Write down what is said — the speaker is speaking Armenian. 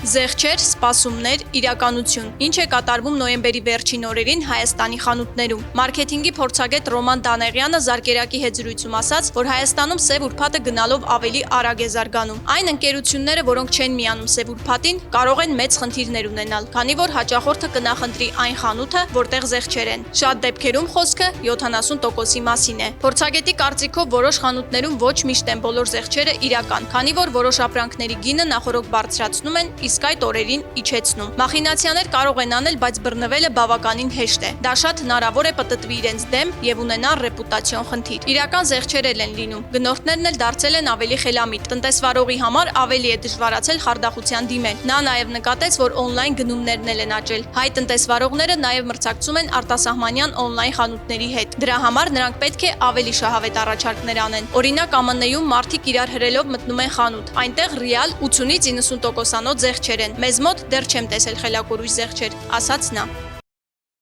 Զեղչեր, սպասումներ, իրականություն։ Ինչ է կատարվում նոյեմբերի վերջին օրերին Հայաստանի խանութներում։ Մարքեթինգի փորձագետ Ռոման Դանեղյանը Զարգերակի հետ զրույցում ասաց, որ Հայաստանում սև ուրբաթը գնալով ավելի արագ է զարգանում։ Այն ընկերությունները, որոնք չեն միանում սև ուրբաթին, կարող են մեծ խնդիրներ ունենալ, քանի որ հաճախորդը կնախընտրի այն խանութը, որտեղ զեղչեր են։ Շատ դեպքերում խոսքը 70%-ի մասին է։ Փորձագետի կարծիքով որոշ խանութներում ոչ միշտ են բոլոր զեղչերը իրական, քանի որ որոշ ապրանքների գինը նախօրոք բարձրացնում են, իսկ այդ օրերին իջեցնում։ Մախինացիաներ կարող են անել, բայց բռնվելը բավականին հեշտ է։ Դա շատ հնարավոր է պտտվի իրենց դեմ եւ ունենան ռեպուտացիոն խնդիր։ Իրական զեղչեր են լինում։ Գնորդներն էլ դարձել են ավելի խելամիտ։ Տնտեսվարողի համար ավելի է դժվարացել խարդախության դիմել։ Նա նաեւ նկատեց, որ օնլայն գնումներն էլ են աճել։ Հայ տնտեսվարողները նաեւ մրցակցում են արտասահմանյան օնլայն խանութների հետ։ Դրա համար նրանք պետք է ավելի շահավետ առաջարկներ անեն։ Օրինակ ԱՄՆ-ում մարդիկ իրար հրելով մտնում են խանութ։ Այնտեղ ռեալ 80-ից 90%-անոց զեղչեր են։ Մեզ մոտ դեռ չեմ տեսել խելակուրույս զեղչեր, ասաց նա։